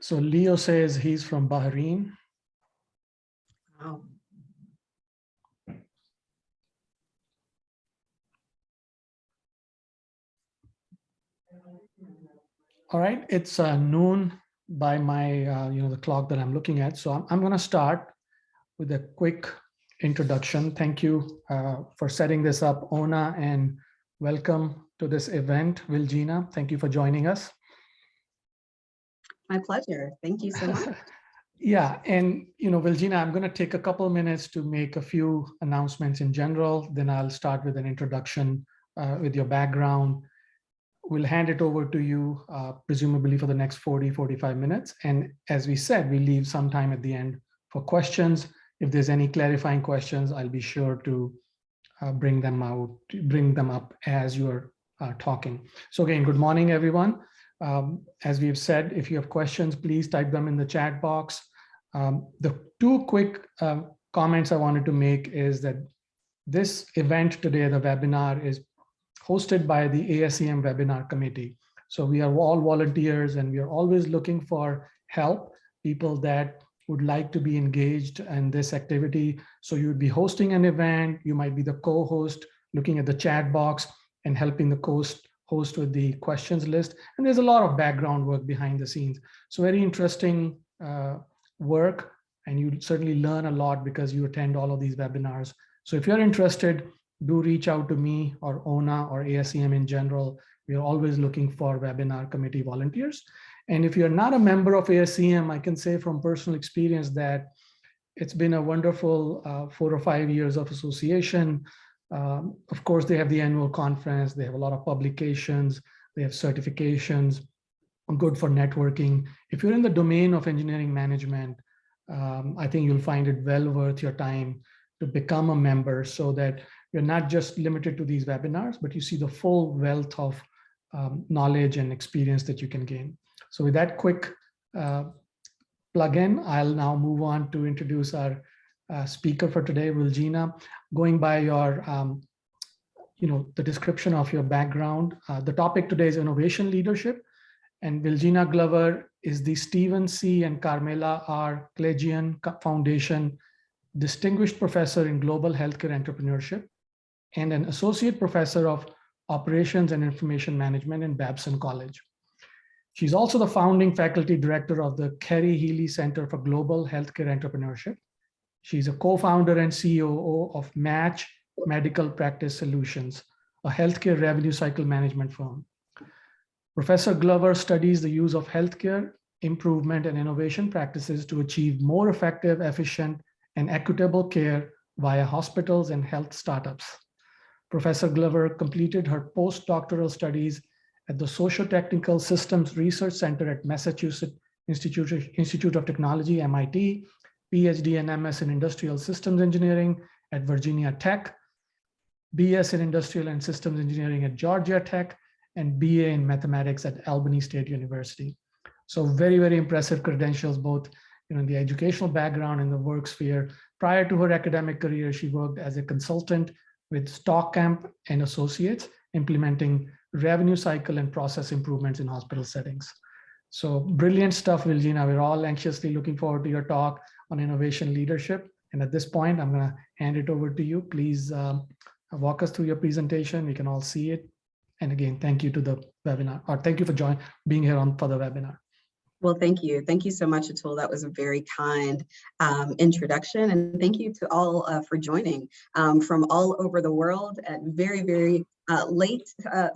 So Leo says he's from Bahrain. Wow. All right, it's noon by my, the clock that I'm looking at. So I'm going to start with a quick introduction. Thank you for setting this up, Ona, and welcome to this event, Wijeana. Thank you for joining us. My pleasure. Thank you so much. Yeah, and Wijeana, I'm going to take a couple of minutes to make a few announcements in general. Then I'll start with an introduction with your background. We'll hand it over to you, presumably for the next 45 minutes. And as we said, we leave some time at the end for questions. If there's any clarifying questions, I'll be sure to bring them up as you're talking. So again, good morning, everyone. As we've said, if you have questions, please type them in the chat box. The two quick comments I wanted to make is that this event today, the webinar, is hosted by the ASEM webinar committee. So we are all volunteers and we are always looking for help, people that would like to be engaged in this activity. So you would be hosting an event, you might be the co-host, looking at the chat box and helping the host with the questions list. And there's a lot of background work behind the scenes. So very interesting work, and you certainly learn a lot because you attend all of these webinars. So if you're interested, do reach out to me or Ona or ASEM in general. We are always looking for webinar committee volunteers. And if you're not a member of ASEM, I can say from personal experience that it's been a wonderful 4 or 5 years of association. Of course, they have the annual conference. They have a lot of publications. They have certifications, good for networking. If you're in the domain of engineering management, I think you'll find it well worth your time to become a member so that you're not just limited to these webinars, but you see the full wealth of knowledge and experience that you can gain. So with that quick plug-in, I'll now move on to introduce our speaker for today, Wijeana. Going by your, the description of your background, the topic today is innovation leadership. And Wijeana Glover is the Stephen C. and Carmella R. Kletjian Foundation Distinguished Professor in Global Healthcare Entrepreneurship and an Associate Professor of Operations and Information Management in Babson College. She's also the founding faculty director of the Kerry Healy Center for Global Healthcare Entrepreneurship. She's a co-founder and COO of Match Medical Practice Solutions, a healthcare revenue cycle management firm. Professor Glover studies the use of healthcare improvement and innovation practices to achieve more effective, efficient, and equitable care via hospitals and health startups. Professor Glover completed her postdoctoral studies at the Socio-Technical Systems Research Center at Massachusetts Institute of Technology, MIT, PhD and MS in Industrial Systems Engineering at Virginia Tech, BS in Industrial and Systems Engineering at Georgia Tech, and BA in Mathematics at Albany State University. So very, very impressive credentials, both in the educational background and the work sphere. Prior to her academic career, she worked as a consultant with Stockamp and Associates, implementing revenue cycle and process improvements in hospital settings. So brilliant stuff, Wijeana. We're all anxiously looking forward to your talk on innovation leadership. And at this point, I'm going to hand it over to you. Please walk us through your presentation. We can all see it. And again, thank you to the webinar, or thank you for being here for the webinar. Well, thank you. Thank you so much, Atul. That was a very kind introduction. And thank you to all for joining from all over the world at very, very late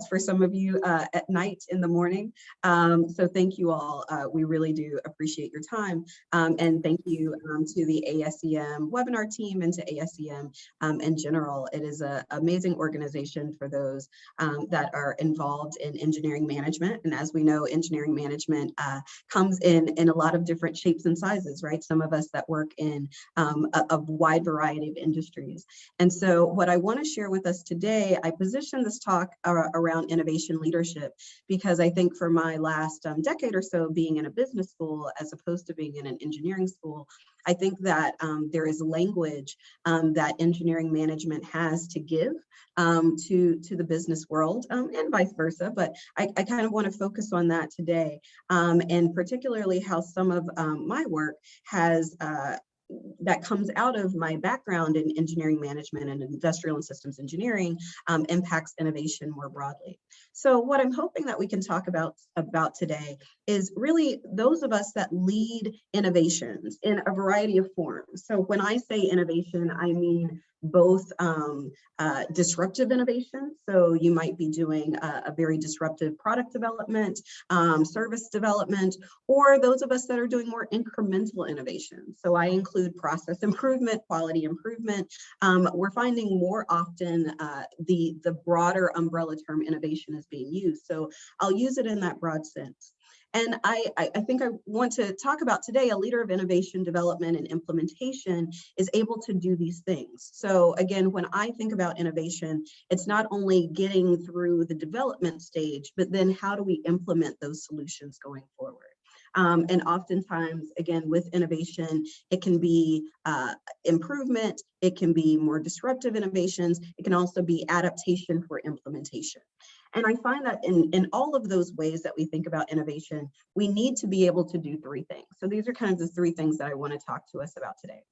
for some of you at night in the morning. So thank you all. We really do appreciate your time. And thank you to the ASEM webinar team and to ASEM in general. It is an amazing organization for those that are involved in engineering management. And as we know, engineering management comes in a lot of different shapes and sizes, right? Some of us that work in a wide variety of industries. And so what I want to share with us today, I position position this talk around innovation leadership, because I think for my last decade or so being in a business school as opposed to being in an engineering school, I think that there is language that engineering management has to give to the business world and vice versa. But I kind of want to focus on that today, and particularly how some of my work has that comes out of my background in engineering management and industrial and systems engineering impacts innovation more broadly. So what I'm hoping that we can talk about today is really those of us that lead innovations in a variety of forms. So when I say innovation, I mean both disruptive innovation. So you might be doing a very disruptive product development, service development, or those of us that are doing more incremental innovation. So I include process improvement, quality improvement. We're finding more often the broader umbrella term innovation is being used. So I'll use it in that broad sense. And I think I want to talk about today, a leader of innovation, development, and implementation is able to do these things. So again, when I think about innovation, it's not only getting through the development stage, but then how do we implement those solutions going forward? And oftentimes, again, with innovation, it can be improvement, it can be more disruptive innovations, it can also be adaptation for implementation. And I find that in all of those ways that we think about innovation, we need to be able to do three things. So these are kind of the three things that I want to talk to us about today.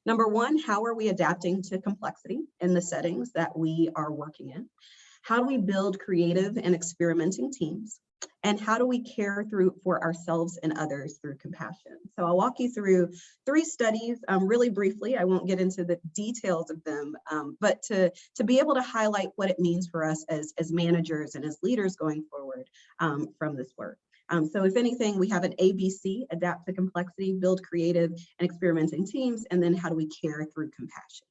Number one, how are we adapting to complexity in the settings that we are working in? How do we build creative and experimenting teams? And how do we care for ourselves and others through compassion? So I'll walk you through three studies really briefly. I won't get into the details of them, but to be able to highlight what it means for us as managers and as leaders going forward from this work. So if anything, we have an ABC, adapt to complexity, build creative and experimenting teams, and then how do we care through compassion?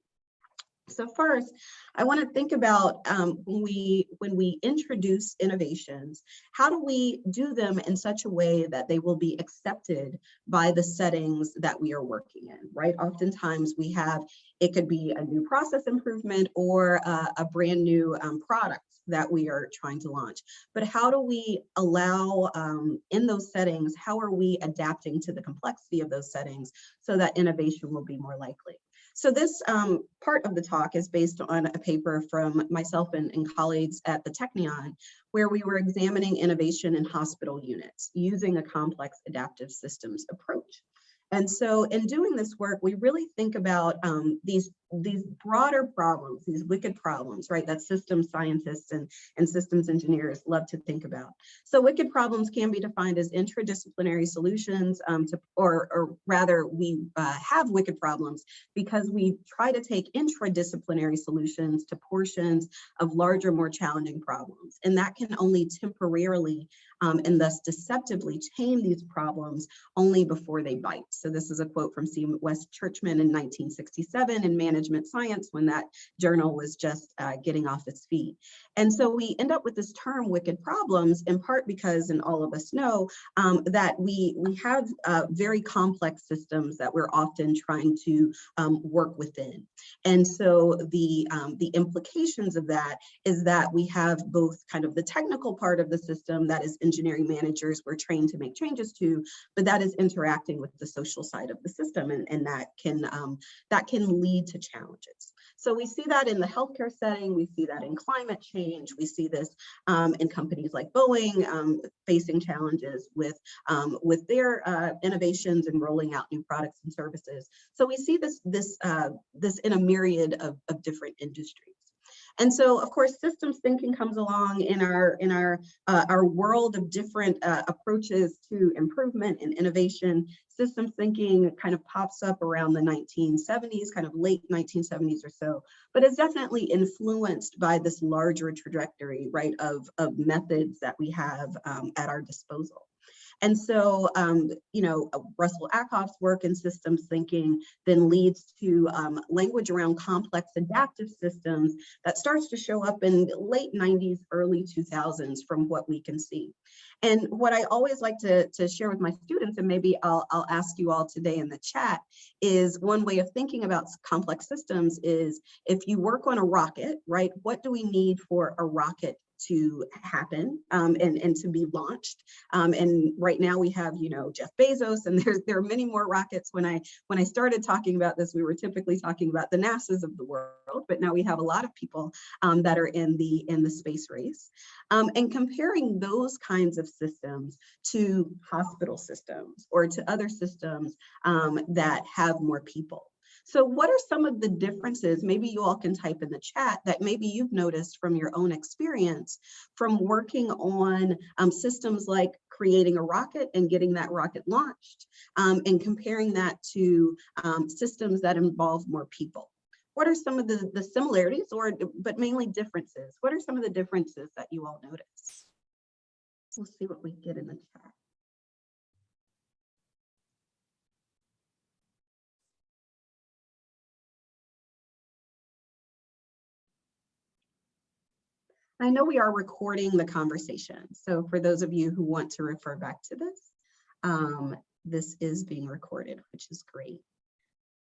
So first, I want to think about when we introduce innovations, how do we do them in such a way that they will be accepted by the settings that we are working in, right? Oftentimes we have, it could be a new process improvement or a brand new product that we are trying to launch. But how do we allow in those settings, how are we adapting to the complexity of those settings so that innovation will be more likely? So this part of the talk is based on a paper from myself and colleagues at the Kletjian, where we were examining innovation in hospital units using a complex adaptive systems approach. And so in doing this work, we really think about these broader problems, these wicked problems, right, that systems scientists and systems engineers love to think about. So wicked problems can be defined as interdisciplinary solutions or rather we have wicked problems because we try to take intradisciplinary solutions to portions of larger, more challenging problems. And that can only temporarily and thus deceptively tame these problems only before they bite. So this is a quote from C. West Churchman in 1967 in Management Science when that journal was just getting off its feet. And so we end up with this term wicked problems in part because, and all of us know, that we have very complex systems that we're often trying to work within. And so the implications of that is that we have both kind of the technical part of the system that is engineering managers we're trained to make changes to, but that is interacting with the social side of the system, and that can lead to challenges. So we see that in the healthcare setting, we see that in climate change, we see this in companies like Boeing facing challenges with their innovations and rolling out new products and services. So we see this in a myriad of different industries. And so, of course, systems thinking comes along in our world of different approaches to improvement and innovation. Systems thinking kind of pops up around the 1970s, kind of late 1970s or so, but it's definitely influenced by this larger trajectory, right, of methods that we have at our disposal. And so, Russell Ackoff's work in systems thinking then leads to language around complex adaptive systems that starts to show up in late 90s, early 2000s from what we can see. And what I always like to share with my students, and maybe I'll ask you all today in the chat, is one way of thinking about complex systems is if you work on a rocket, right, what do we need for a rocket to happen and to be launched? And right now we have, you know, Jeff Bezos, and there are many more rockets. When I started talking about this, we were typically talking about the NASAs of the world, but now we have a lot of people that are in the space race. And comparing those kinds of systems to hospital systems or to other systems that have more people. So what are some of the differences, maybe you all can type in the chat, that maybe you've noticed from your own experience from working on systems like creating a rocket and getting that rocket launched, and comparing that to systems that involve more people? What are some of the similarities, but mainly differences? What are some of the differences that you all notice? We'll see what we get in the chat. I know we are recording the conversation, so for those of you who want to refer back to this, this is being recorded, which is great.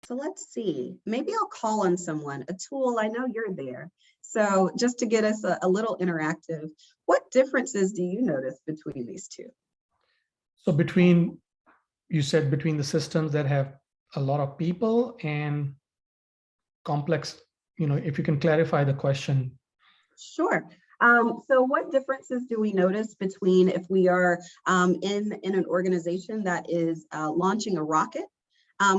So let's see, maybe I'll call on someone. Atul, I know you're there. So just to get us a little interactive, what differences do you notice between these two? So you said between the systems that have a lot of people and complex, you know, if you can clarify the question. Sure. So what differences do we notice between if we are in an organization that is launching a rocket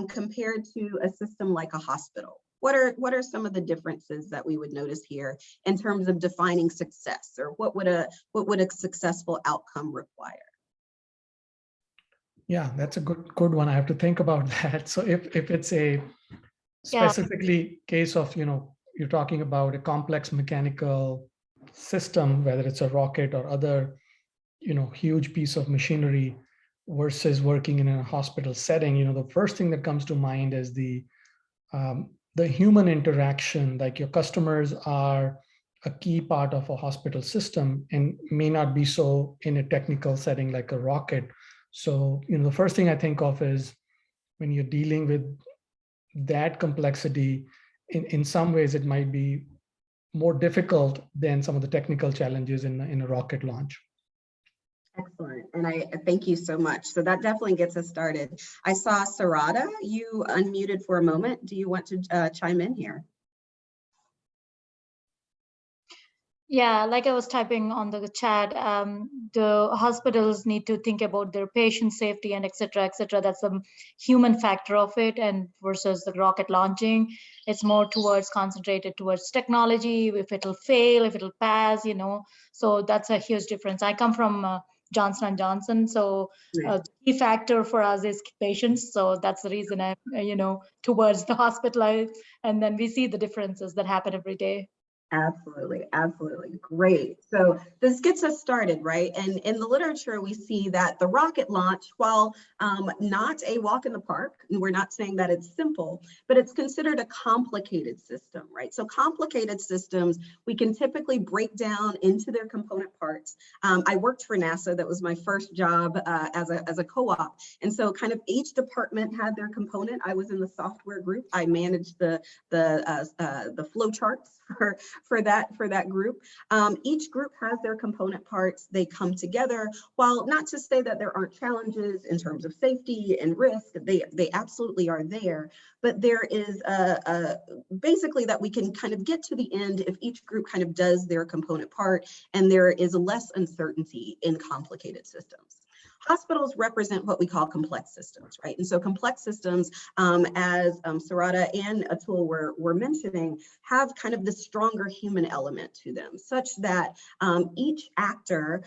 compared to a system like a hospital? What are some of the differences that we would notice here in terms of defining success, or what would a successful outcome require? Yeah, that's a good one. I have to think about that. So if it's a specifically case of, you know, you're talking about a complex mechanical system, whether it's a rocket or other, you know, huge piece of machinery versus working in a hospital setting, you know, the first thing that comes to mind is the human interaction. Like, your customers are a key part of a hospital system and may not be so in a technical setting like a rocket. So, you know, the first thing I think of is when you're dealing with that complexity, in some ways it might be more difficult than some of the technical challenges in a rocket launch. Excellent, and I thank you so much. So that definitely gets us started. I saw Sarada, you unmuted for a moment. Do you want to chime in here? Yeah, like I was typing on the chat, the hospitals need to think about their patient safety and et cetera, et cetera. That's the human factor of it, and versus the rocket launching, it's more concentrated towards technology, if it'll fail, if it'll pass, you know. So that's a huge difference. I come from Johnson & Johnson, so the key factor for us is patients. So that's the reason I'm, you know, towards the hospital, and then we see the differences that happen every day. Absolutely, absolutely. Great. So this gets us started, right? And in the literature, we see that the rocket launch, while not a walk in the park, and we're not saying that it's simple, but it's considered a complicated system, right? So complicated systems, we can typically break down into their component parts. I worked for NASA. That was my first job as a co-op. And so kind of each department had their component. I was in the software group. I managed the flow charts for that group. Each group has their component parts. They come together. While not to say that there aren't challenges in terms of safety and risk, they absolutely are there. But there is basically that we can kind of get to the end if each group kind of does their component part, and there is less uncertainty in complicated systems. Hospitals represent what we call complex systems, right? And so complex systems, as Sarada and Atul were mentioning, have kind of the stronger human element to them, such that each actor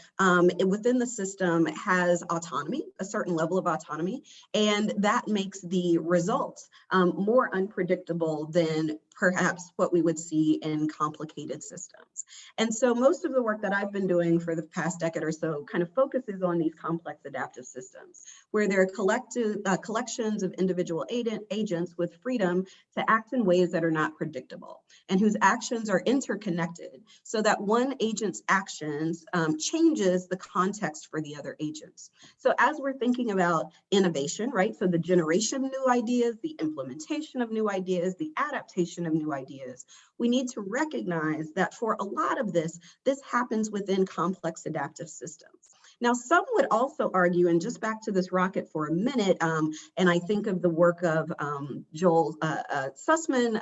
within the system has autonomy, a certain level of autonomy, and that makes the results more unpredictable than perhaps what we would see in complicated systems. And so most of the work that I've been doing for the past decade or so kind of focuses on these complex adaptive systems, where there are collections of individual agents with freedom to act in ways that are not predictable and whose actions are interconnected, so that one agent's actions changes the context for the other agents. So as we're thinking about innovation, right? So the generation of new ideas, the implementation of new ideas, the adaptation of new ideas, we need to recognize that for a lot of this happens within complex adaptive systems. Now, some would also argue, and just back to this rocket for a minute, and I think of the work of Joel Sussman,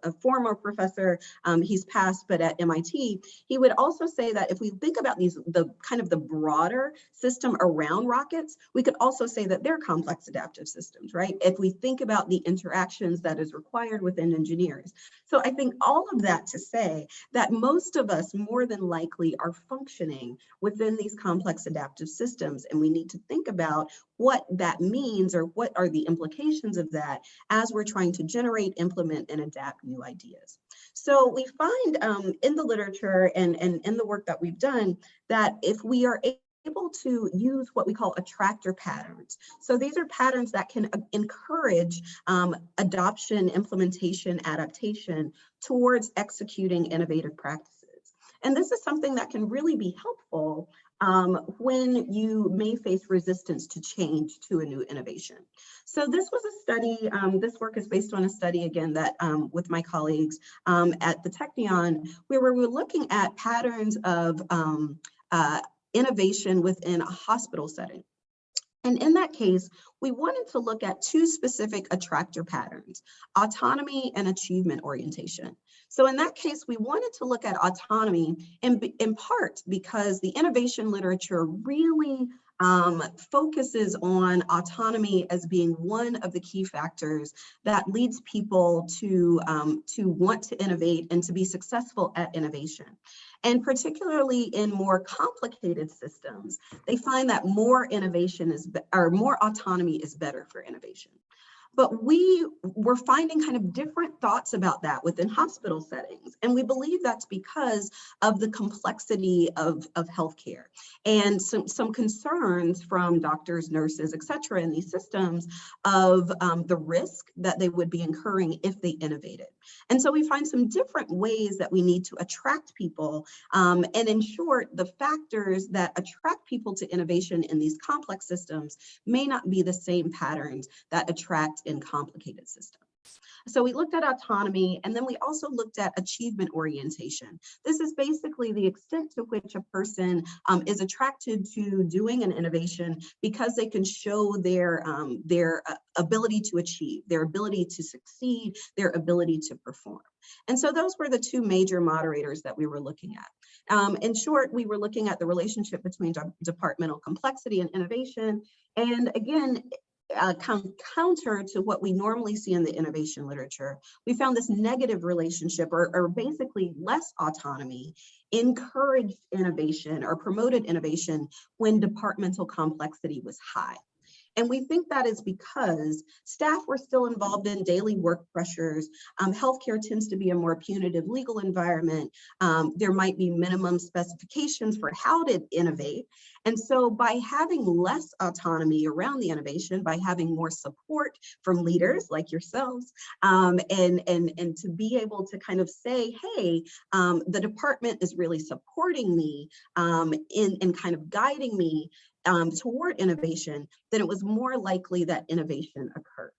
a former professor, he's passed, but at MIT, he would also say that if we think about the broader system around rockets, we could also say that they're complex adaptive systems, right? If we think about the interactions that is required within engineers. So I think all of that to say that most of us more than likely are functioning within these complex adaptive systems, and we need to think about what that means or what are the implications of that as we're trying to generate, implement, and adapt new ideas. So we find in the literature and in the work that we've done that if we are able to use what we call attractor patterns. So these are patterns that can encourage adoption, implementation, adaptation towards executing innovative practices. And this is something that can really be helpful when you may face resistance to change to a new innovation. So this was a study, this work is based on a study again that with my colleagues at the Kletjian, where we were looking at patterns of innovation within a hospital setting. And in that case, we wanted to look at two specific attractor patterns, autonomy and achievement orientation. So in that case, we wanted to look at autonomy in part because the innovation literature really focuses on autonomy as being one of the key factors that leads people to want to innovate and to be successful at innovation. And particularly in more complicated systems, they find that more autonomy is better for innovation. But we were finding kind of different thoughts about that within hospital settings. And we believe that's because of the complexity of healthcare and some concerns from doctors, nurses, et cetera, in these systems of the risk that they would be incurring if they innovated. And so we find some different ways that we need to attract people. And in short, the factors that attract people to innovation in these complex systems may not be the same patterns that attract in complicated systems. So we looked at autonomy, and then we also looked at achievement orientation. This is basically the extent to which a person is attracted to doing an innovation because they can show their ability to achieve, their ability to succeed, their ability to perform. And so those were the two major moderators that we were looking at. In short, we were looking at the relationship between departmental complexity and innovation. And again, counter to what we normally see in the innovation literature, we found this negative relationship or basically less autonomy encouraged innovation or promoted innovation when departmental complexity was high. And we think that is because staff were still involved in daily work pressures. Healthcare tends to be a more punitive legal environment. There might be minimum specifications for how to innovate. And so by having less autonomy around the innovation, by having more support from leaders like yourselves, and to be able to kind of say, hey, the department is really supporting me in kind of guiding me toward innovation, then it was more likely that innovation occurred.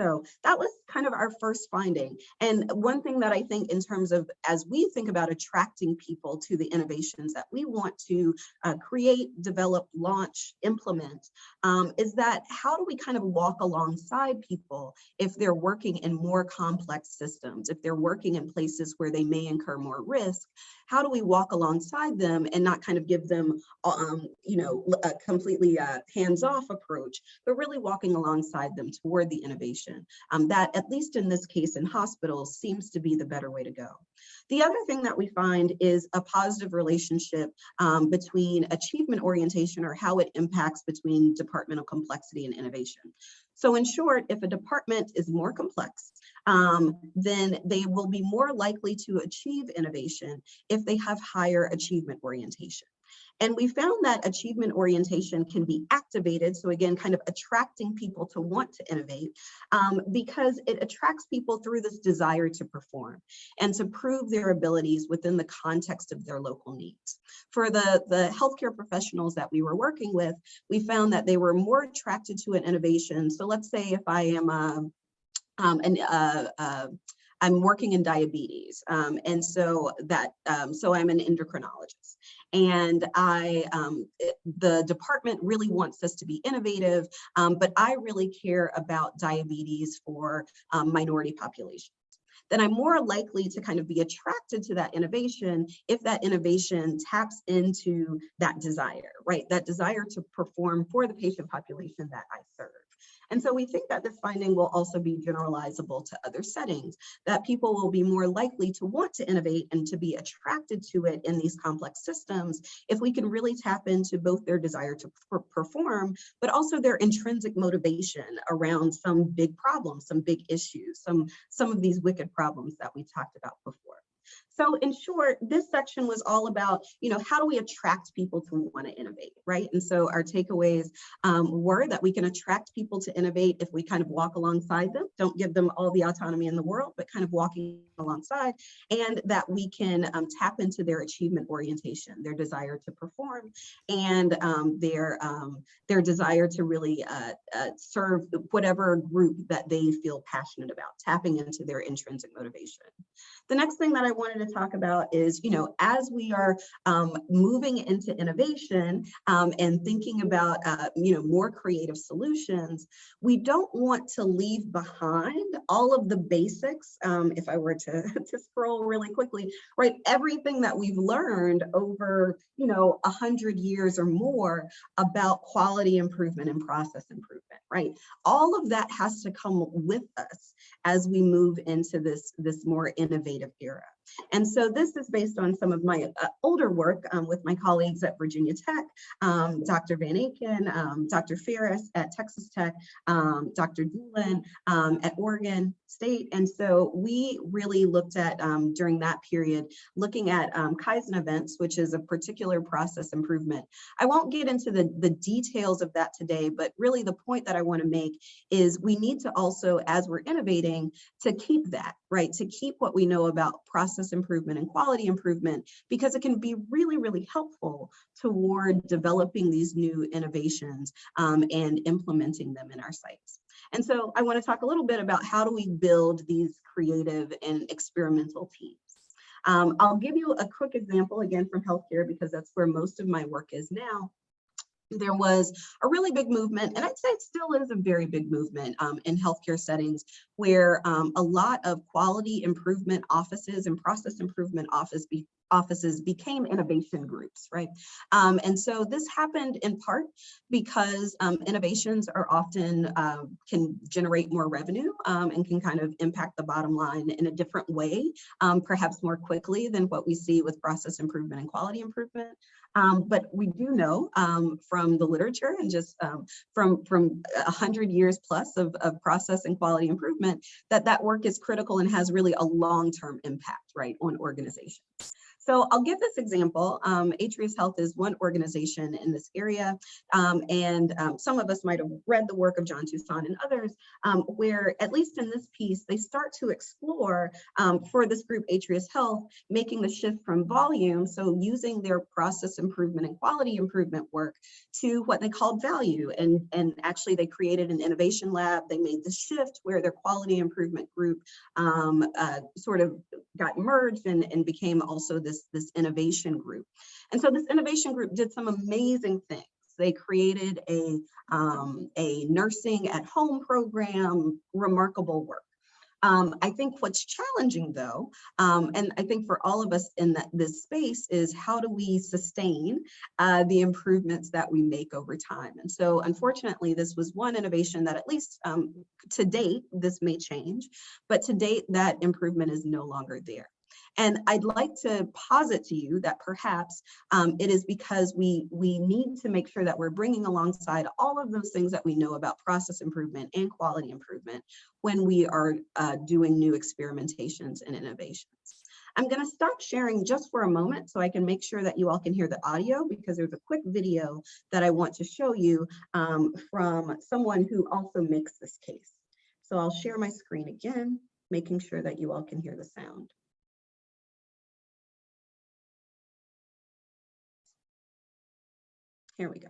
So that was kind of our first finding. And one thing that I think in terms of, as we think about attracting people to the innovations that we want to create, develop, launch, implement, is that how do we kind of walk alongside people if they're working in more complex systems, if they're working in places where they may incur more risk? How do we walk alongside them and not kind of give them, a completely hands-off approach, but really walking alongside them toward the innovation that at least in this case in hospitals, seems to be the better way to go. The other thing that we find is a positive relationship between achievement orientation, or how it impacts between departmental complexity and innovation. So in short, if a department is more complex, then they will be more likely to achieve innovation if they have higher achievement orientation. And we found that achievement orientation can be activated, so again, kind of attracting people to want to innovate, because it attracts people through this desire to perform and to prove their abilities within the context of their local needs. For the healthcare professionals that we were working with, we found that they were more attracted to an innovation. So let's say if I am I'm working in diabetes, and so I'm an endocrinologist, and the department really wants us to be innovative, but I really care about diabetes for minority populations. Then I'm more likely to kind of be attracted to that innovation if that innovation taps into that desire, right? That desire to perform for the patient population that I serve. And so we think that this finding will also be generalizable to other settings, that people will be more likely to want to innovate and to be attracted to it in these complex systems if we can really tap into both their desire to perform, but also their intrinsic motivation around some big problems, some big issues, some of these wicked problems that we talked about before. So in short, this section was all about, how do we attract people to want to innovate, right? And so our takeaways were that we can attract people to innovate if we kind of walk alongside them, don't give them all the autonomy in the world, but kind of walking alongside, and that we can tap into their achievement orientation, their desire to perform, and their desire to really serve whatever group that they feel passionate about, tapping into their intrinsic motivation. The next thing that I wanted to talk about is, as we are moving into innovation and thinking about, more creative solutions, we don't want to leave behind all of the basics. If I were to scroll really quickly, right, everything that we've learned over, 100 years or more about quality improvement and process improvement, right? All of that has to come with us as we move into this more innovative era. And so this is based on some of my older work with my colleagues at Virginia Tech, Dr. Van Aken, Dr. Ferris at Texas Tech, Dr. Doolin at Oregon State. And so we really looked at, during that period, looking at Kaizen events, which is a particular process improvement. I won't get into the details of that today, but really the point that I want to make is we need to also, as we're innovating, to keep that, right? To keep what we know about process improvement and quality improvement, because it can be really, really helpful toward developing these new innovations and implementing them in our sites. And so I want to talk a little bit about how do we build these creative and experimental teams. I'll give you a quick example again from healthcare, because that's where most of my work is now. There was a really big movement, and I'd say it still is a very big movement in healthcare settings, where a lot of quality improvement offices and process improvement offices became innovation groups, right? And so this happened in part because innovations are often can generate more revenue and can kind of impact the bottom line in a different way, perhaps more quickly than what we see with process improvement and quality improvement. But we do know from the literature and just from 100 years plus of process and quality improvement that work is critical and has really a long-term impact, right, on organizations. So I'll give this example. Atrius Health is one organization in this area, and some of us might have read the work of John Toussaint and others, where at least in this piece, they start to explore for this group, Atrius Health, making the shift from volume, so using their process improvement and quality improvement work, to what they called value. And actually they created an innovation lab. They made the shift where their quality improvement group sort of got merged and became also this innovation group. And so this innovation group did some amazing things. They created a nursing at home program, remarkable work. I think what's challenging though, and I think for all of us in this space, is how do we sustain the improvements that we make over time? And so unfortunately, this was one innovation that at least to date, this may change, but to date, that improvement is no longer there. And I'd like to posit to you that perhaps it is because we need to make sure that we're bringing alongside all of those things that we know about process improvement and quality improvement when we are doing new experimentations and innovations. I'm going to stop sharing just for a moment so I can make sure that you all can hear the audio, because there's a quick video that I want to show you from someone who also makes this case. So I'll share my screen again, making sure that you all can hear the sound. Here we go.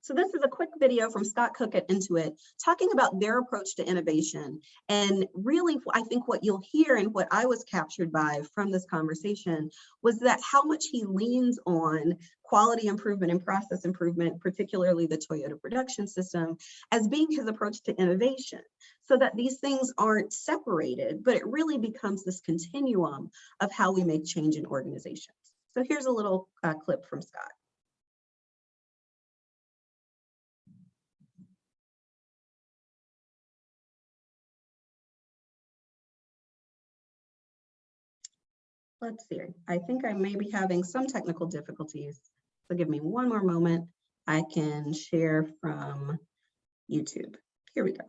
So this is a quick video from Scott Cook at Intuit talking about their approach to innovation. And really, I think what you'll hear and what I was captured by from this conversation was that how much he leans on quality improvement and process improvement, particularly the Toyota production system, as being his approach to innovation, so that these things aren't separated, but it really becomes this continuum of how we make change in organizations. So here's a little clip from Scott. Let's see, I think I may be having some technical difficulties. So give me one more moment. I can share from YouTube. Here we go.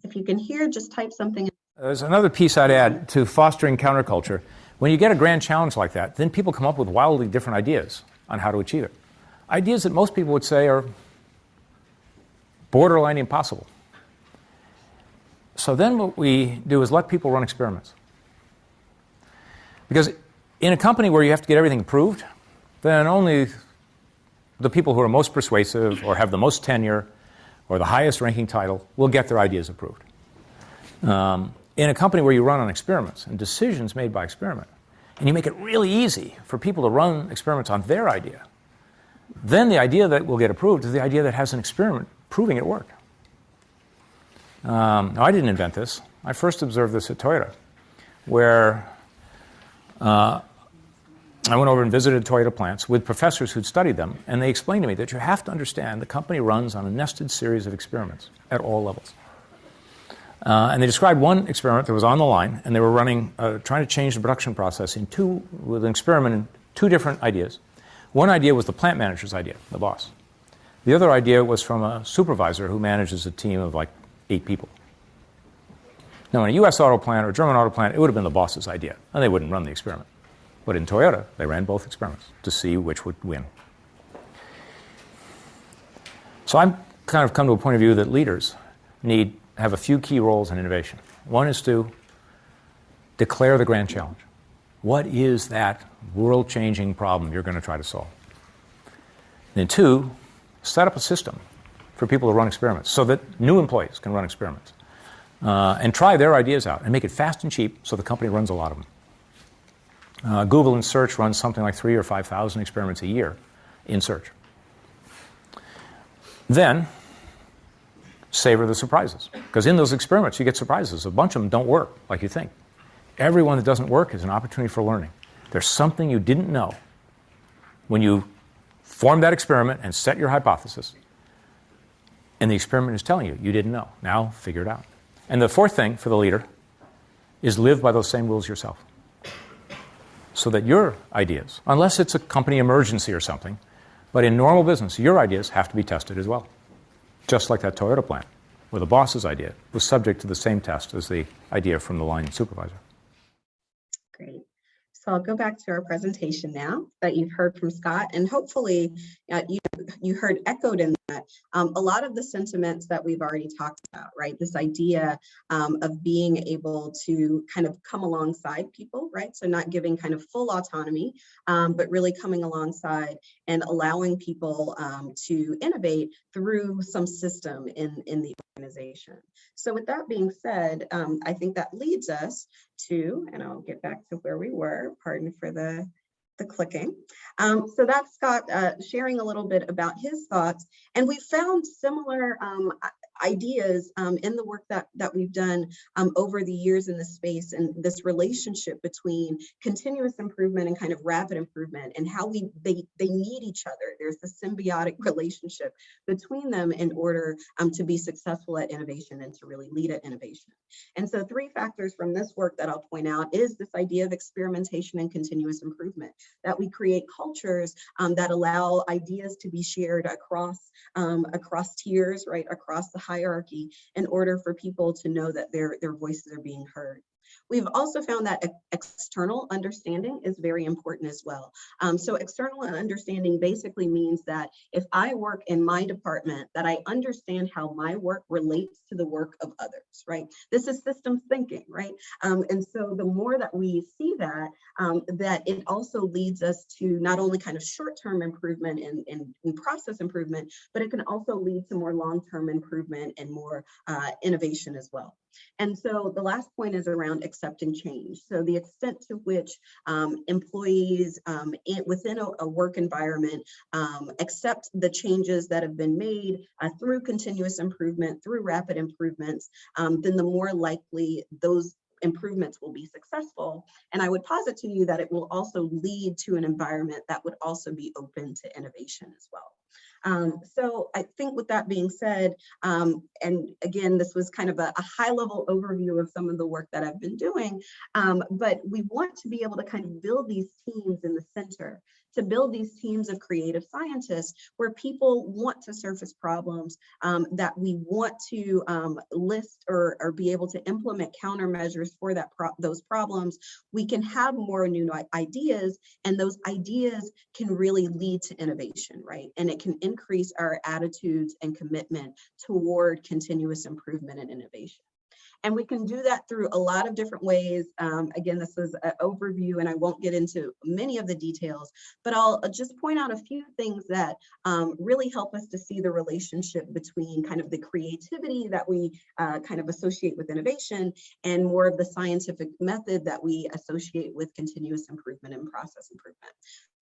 If you can hear, just type something. There's another piece I'd add to fostering counterculture. When you get a grand challenge like that, then people come up with wildly different ideas on how to achieve it. Ideas that most people would say are borderline impossible. So then what we do is let people run experiments. Because in a company where you have to get everything approved, then only the people who are most persuasive or have the most tenure or the highest ranking title will get their ideas approved. In a company where you run on experiments and decisions made by experiment, and you make it really easy for people to run experiments on their idea, then the idea that will get approved is the idea that has an experiment proving it worked. Now, I didn't invent this. I first observed this at Toyota, where I went over and visited Toyota plants with professors who'd studied them, and they explained to me that you have to understand the company runs on a nested series of experiments at all levels. And they described one experiment that was on the line, and they were running, trying to change the production process with an experiment in two different ideas. One idea was the plant manager's idea, the boss. The other idea was from a supervisor who manages a team of like 8 people. Now, in a US auto plant or a German auto plant, it would have been the boss's idea, and they wouldn't run the experiment. But in Toyota, they ran both experiments to see which would win. So I've kind of come to a point of view that leaders have a few key roles in innovation. One is to declare the grand challenge. What is that world-changing problem you're going to try to solve? Then 2, set up a system for people to run experiments so that new employees can run experiments and try their ideas out and make it fast and cheap so the company runs a lot of them. Google in search runs something like 3,000 or 5,000 experiments a year in search. Then savor the surprises, because in those experiments you get surprises. A bunch of them don't work like you think. Every one that doesn't work is an opportunity for learning. There's something you didn't know when you formed that experiment and set your hypothesis, and the experiment is telling you didn't know. Now figure it out. And the 4th thing for the leader is live by those same rules yourself, so that your ideas, unless it's a company emergency or something, but in normal business, your ideas have to be tested as well. Just like that Toyota plant, where the boss's idea was subject to the same test as the idea from the line supervisor. Great. So I'll go back to our presentation now that you've heard from Scott, and hopefully you heard echoed in that a lot of the sentiments that we've already talked about, right? This idea of being able to kind of come alongside people, right? So not giving kind of full autonomy, but really coming alongside and allowing people to innovate through some system in the organization. So with that being said, I think that leads us to, and I'll get back to where we were, pardon for the the clicking. So that's Scott sharing a little bit about his thoughts. And we found similar ideas in the work that we've done over the years in this space, and this relationship between continuous improvement and kind of rapid improvement, and how they need each other. There's a symbiotic relationship between them in order to be successful at innovation and to really lead at innovation. And so 3 factors from this work that I'll point out is this idea of experimentation and continuous improvement, that we create cultures that allow ideas to be shared across tiers, right, across the hierarchy, in order for people to know that their voices are being heard. We've also found that external understanding is very important as well. So external understanding basically means that if I work in my department, that I understand how my work relates to the work of others, right? This is systems thinking, right? And so the more that we see that, that it also leads us to not only kind of short-term improvement in process improvement, but it can also lead to more long-term improvement and more innovation as well. And so the last point is around accepting change. So the extent to which employees within a work environment accept the changes that have been made through continuous improvement, through rapid improvements, then the more likely those improvements will be successful. And I would posit to you that it will also lead to an environment that would also be open to innovation as well. So I think with that being said, and again, this was kind of a high-level overview of some of the work that I've been doing, but we want to be able to kind of build these teams in the center, to build these teams of creative scientists where people want to surface problems, that we want to list or be able to implement countermeasures for those problems. We can have more new ideas, and those ideas can really lead to innovation, right? And it can increase our attitudes and commitment toward continuous improvement and innovation. And we can do that through a lot of different ways. Again, this is an overview and I won't get into many of the details, but I'll just point out a few things that really help us to see the relationship between kind of the creativity that we kind of associate with innovation and more of the scientific method that we associate with continuous improvement and process improvement.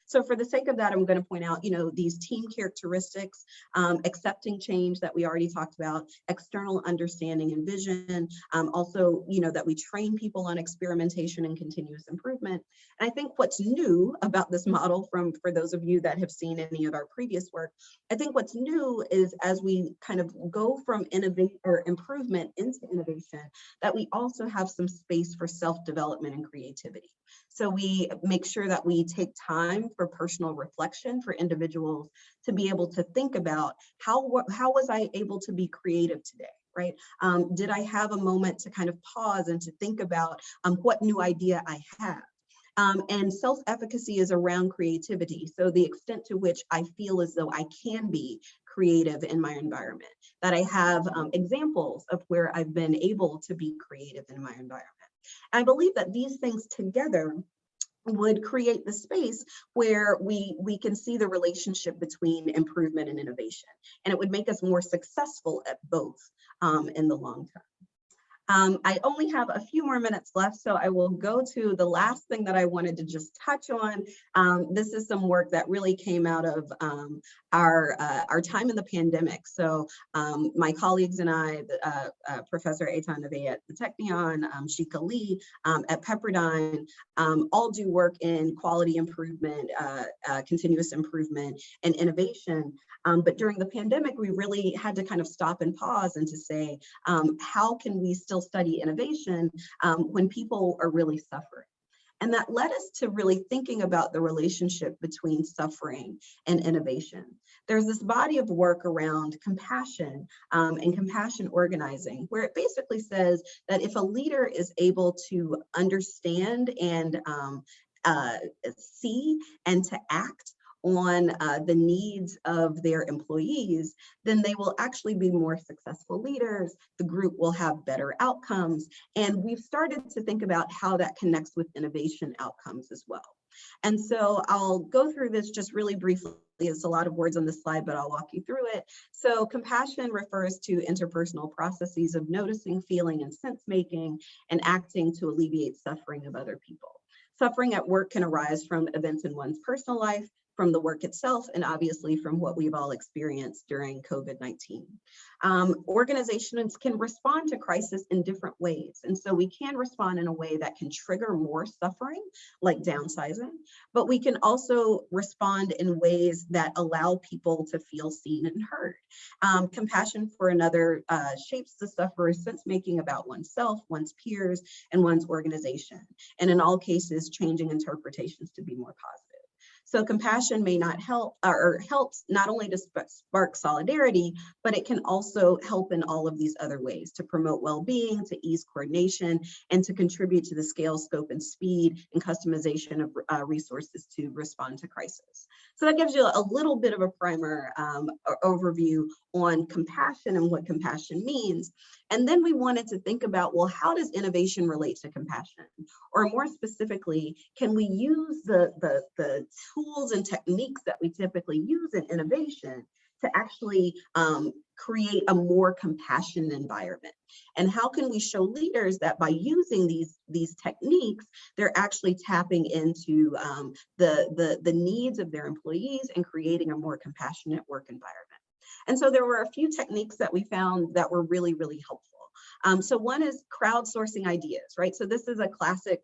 So for the sake of that, I'm going to point out, these team characteristics, accepting change that we already talked about, external understanding and vision, also, that we train people on experimentation and continuous improvement. And I think what's new about this model for those of you that have seen any of our previous work, I think what's new is as we kind of go from improvement into innovation, that we also have some space for self-development and creativity. So we make sure that we take time for personal reflection for individuals to be able to think about how was I able to be creative today, right? Did I have a moment to kind of pause and to think about what new idea I have? And self-efficacy is around creativity. So the extent to which I feel as though I can be creative in my environment, that I have examples of where I've been able to be creative in my environment. I believe that these things together would create the space where we can see the relationship between improvement and innovation, and it would make us more successful at both in the long term. I only have a few more minutes left, so I will go to the last thing that I wanted to just touch on. This is some work that really came out of our time in the pandemic. So my colleagues and I, Professor Eitan Neve at the Kletjian, Shika Lee at Pepperdine, all do work in quality improvement, continuous improvement, and innovation. But during the pandemic, we really had to kind of stop and pause and to say, how can we still study innovation when people are really suffering? And that led us to really thinking about the relationship between suffering and innovation. There's this body of work around compassion and compassion organizing, where it basically says that if a leader is able to understand and see and to act on the needs of their employees, then they will actually be more successful leaders. The group will have better outcomes. And we've started to think about how that connects with innovation outcomes as well. And so I'll go through this just really briefly. It's a lot of words on this slide, but I'll walk you through it. So compassion refers to interpersonal processes of noticing, feeling, and sense making, and acting to alleviate suffering of other people. Suffering at work can arise from events in one's personal life, from the work itself, and obviously from what we've all experienced during COVID-19. Organizations can respond to crisis in different ways. And so we can respond in a way that can trigger more suffering, like downsizing, but we can also respond in ways that allow people to feel seen and heard. Compassion for another shapes the sufferer's sense-making about oneself, one's peers, and one's organization. And in all cases, changing interpretations to be more positive. So compassion may not help, or helps not only to spark solidarity, but it can also help in all of these other ways to promote well-being, to ease coordination, and to contribute to the scale, scope, and speed and customization of resources to respond to crisis. So that gives you a little bit of a primer overview on compassion and what compassion means. And then we wanted to think about, well, how does innovation relate to compassion? Or more specifically, can we use the tools and techniques that we typically use in innovation to actually create a more compassionate environment? And how can we show leaders that by using these techniques, they're actually tapping into the needs of their employees and creating a more compassionate work environment? And so there were a few techniques that we found that were really, really helpful. So one is crowdsourcing ideas, right? So this is a classic,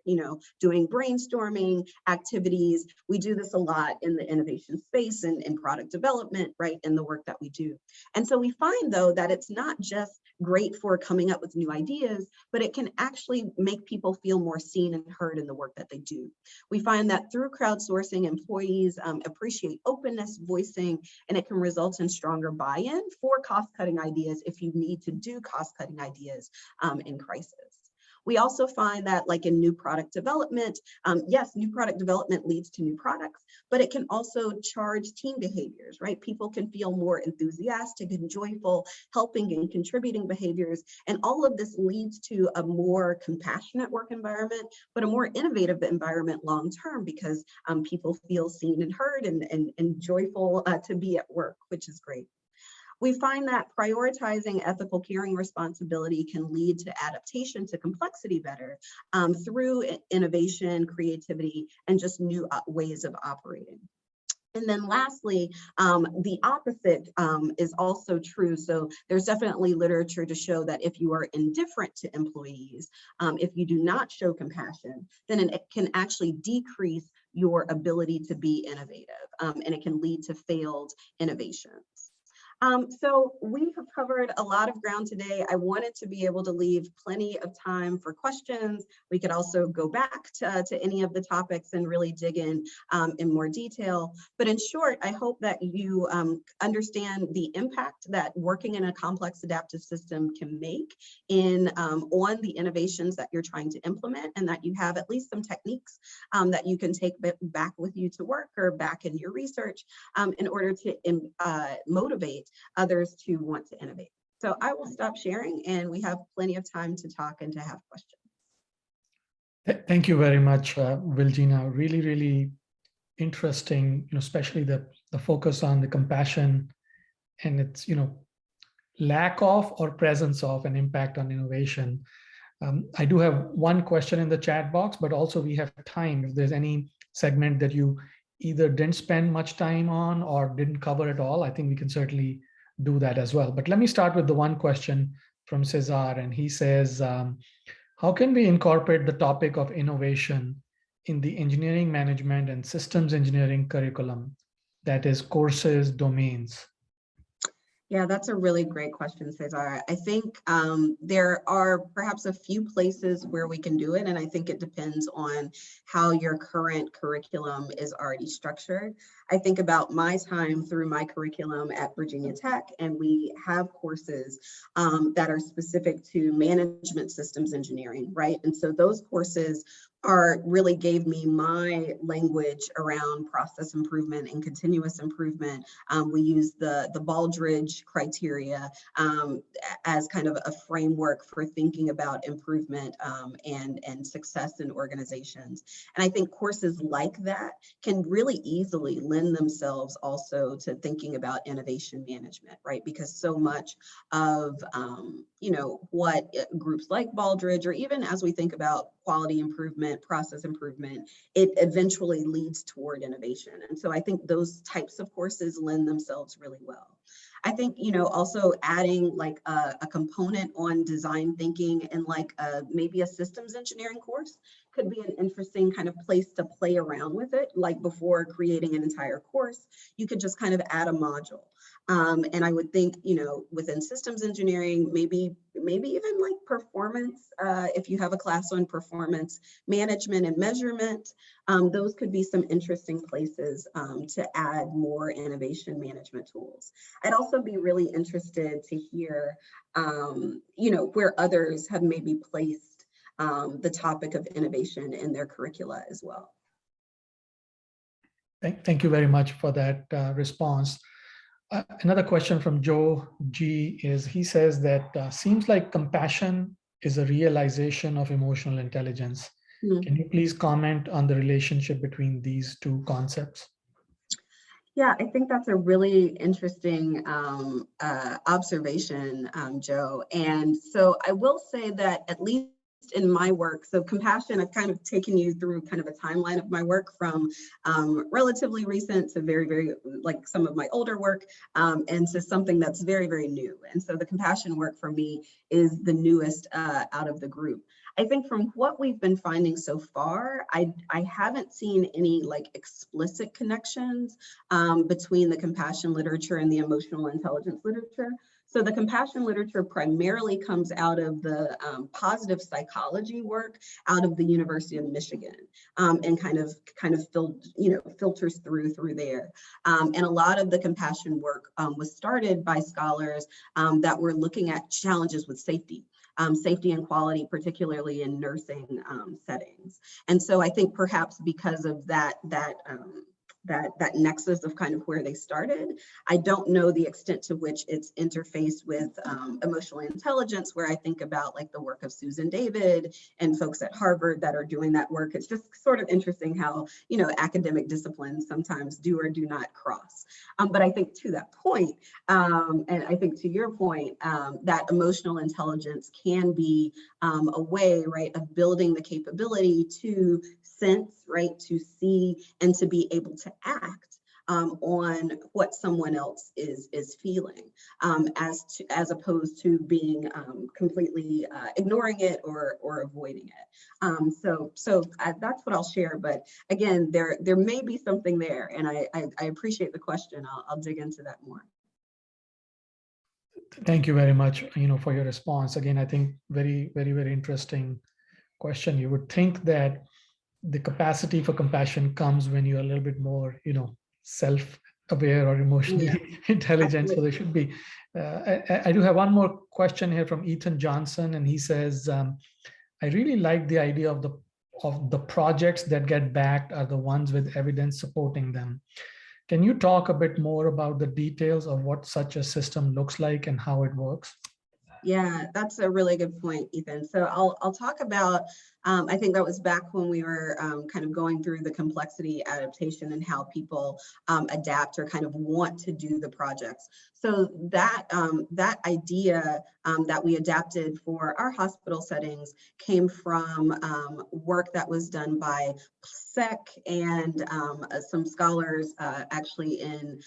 doing brainstorming activities. We do this a lot in the innovation space and in product development, right, in the work that we do. And so we find, though, that it's not just great for coming up with new ideas, but it can actually make people feel more seen and heard in the work that they do. We find that through crowdsourcing, employees appreciate openness, voicing, and it can result in stronger buy-in for cost-cutting ideas if you need to do cost-cutting ideas in crisis. We also find that, like in new product development, yes, new product development leads to new products, but it can also charge team behaviors, right? People can feel more enthusiastic and joyful, helping and contributing behaviors. And all of this leads to a more compassionate work environment, but a more innovative environment long-term, because people feel seen and heard and joyful to be at work, which is great. We find that prioritizing ethical caring responsibility can lead to adaptation to complexity better through innovation, creativity, and just new ways of operating. And then lastly, the opposite is also true. So there's definitely literature to show that if you are indifferent to employees, if you do not show compassion, then it can actually decrease your ability to be innovative, and it can lead to failed innovations. So we have covered a lot of ground today. I wanted to be able to leave plenty of time for questions. We could also go back to any of the topics and really dig in more detail. But in short, I hope that you understand the impact that working in a complex adaptive system can make on the innovations that you're trying to implement, and that you have at least some techniques that you can take back with you to work or back in your research in order to motivate others to want to innovate. So I will stop sharing, and we have plenty of time to talk and to have questions. Thank you very much, Wijeana. Really, really interesting, especially the focus on the compassion and its, lack of or presence of an impact on innovation. I do have one question in the chat box, but also we have time. If there's any segment that you either didn't spend much time on or didn't cover at all, I think we can certainly do that as well. But let me start with the one question from Cesar, and he says, how can we incorporate the topic of innovation in the engineering management and systems engineering curriculum, that is courses, domains? Yeah, that's a really great question, Cesar. I think there are perhaps a few places where we can do it, and I think it depends on how your current curriculum is already structured. I think about my time through my curriculum at Virginia Tech, and we have courses that are specific to management systems engineering, right? And so those courses really gave me my language around process improvement and continuous improvement. We use the Baldrige criteria as kind of a framework for thinking about improvement and success in organizations. And I think courses like that can really easily lend themselves also to thinking about innovation management, right? Because so much of what groups like Baldrige, or even as we think about quality improvement improvement, process improvement, it eventually leads toward innovation. And so I think those types of courses lend themselves really well. I think, also adding like a component on design thinking and like maybe a systems engineering course could be an interesting kind of place to play around with it. Like before creating an entire course, you could just kind of add a module. And I would think, within systems engineering, maybe even like performance, if you have a class on performance management and measurement, those could be some interesting places to add more innovation management tools. I'd also be really interested to hear, where others have maybe placed the topic of innovation in their curricula as well. Thank you very much for that response. Another question from Joe G is, he says that seems like compassion is a realization of emotional intelligence. Mm-hmm. Can you please comment on the relationship between these two concepts? Yeah, I think that's a really interesting observation, Joe. And so I will say that at least in my work, so compassion, I've kind of taken you through kind of a timeline of my work from relatively recent to very, very, like some of my older work, and to something that's very, very new. And so the compassion work for me is the newest out of the group. I think from what we've been finding so far, I haven't seen any like explicit connections between the compassion literature and the emotional intelligence literature. So the compassion literature primarily comes out of the positive psychology work out of the University of Michigan, and kind of filters through there. And a lot of the compassion work was started by scholars that were looking at challenges with safety. Safety and quality, particularly in nursing settings. And so I think perhaps because of that nexus of kind of where they started, I don't know the extent to which it's interfaced with emotional intelligence, where I think about like the work of Susan David and folks at Harvard that are doing that work. It's just sort of interesting how, academic disciplines sometimes do or do not cross. But I think to that point, and I think to your point, that emotional intelligence can be a way, right, of building the capability to sense, right, to see, and to be able to act on what someone else is feeling, as opposed to being completely ignoring it or avoiding it. So that's what I'll share. But again, there may be something there, and I appreciate the question. I'll dig into that more. Thank you very much, for your response. Again, I think very, very, very interesting question. You would think that the capacity for compassion comes when you're a little bit more, self-aware or emotionally intelligent. So there should be. I do have one more question here from Ethan Johnson, and he says, I really like the idea of the projects that get backed are the ones with evidence supporting them. Can you talk a bit more about the details of what such a system looks like and how it works? Yeah, that's a really good point, Ethan. So I'll talk about, I think that was back when we were kind of going through the complexity adaptation and how people adapt or kind of want to do the projects. So that idea that we adapted for our hospital settings came from work that was done by SEC and some scholars actually in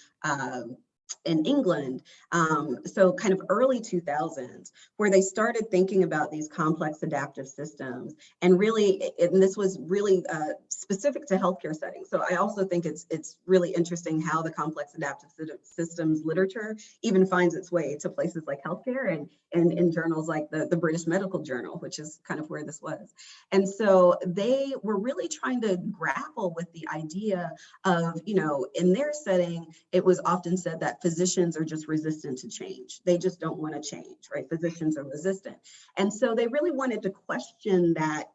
England, so kind of early 2000s, where they started thinking about these complex adaptive systems, and this was really specific to healthcare settings. So I also think it's really interesting how the complex adaptive systems literature even finds its way to places like healthcare and in journals like the British Medical Journal, which is kind of where this was. And so they were really trying to grapple with the idea of, in their setting, it was often said that physicians are just resistant to change. They just don't want to change, right? Physicians are resistant. And so they really wanted to question that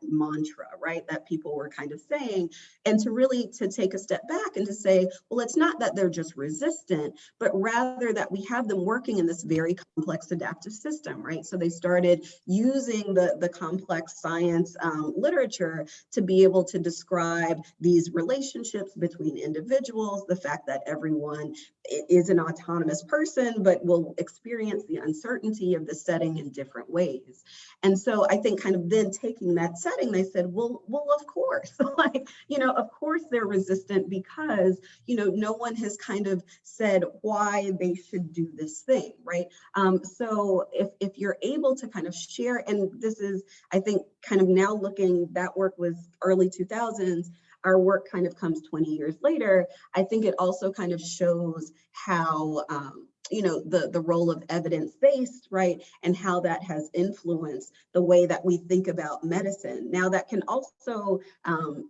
mantra, right? That people were kind of saying, and to take a step back and to say, well, it's not that they're just resistant, but rather that we have them working in this very complex adaptive system, right? So they started using the complex science literature to be able to describe these relationships between individuals, the fact that everyone is an autonomous person, but will experience the uncertainty of the setting in different ways. And so I think kind of then taking that setting, they said, well, of course, like, of course they're resistant because, no one has kind of said why they should do this thing, right? So if you're able to kind of share, and this is, I think, kind of now looking, that work was early 2000s, our work kind of comes 20 years later. I think it also kind of shows how, the role of evidence-based, right? And how that has influenced the way that we think about medicine. Now, that can also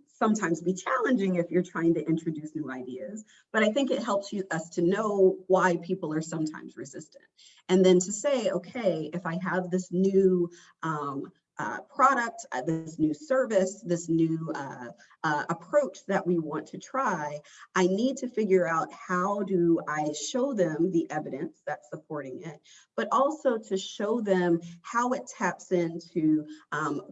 sometimes be challenging if you're trying to introduce new ideas, but I think it helps us to know why people are sometimes resistant. And then to say, okay, if I have this new product, this new service, this new approach that we want to try, I need to figure out how do I show them the evidence that's supporting it, but also to show them how it taps into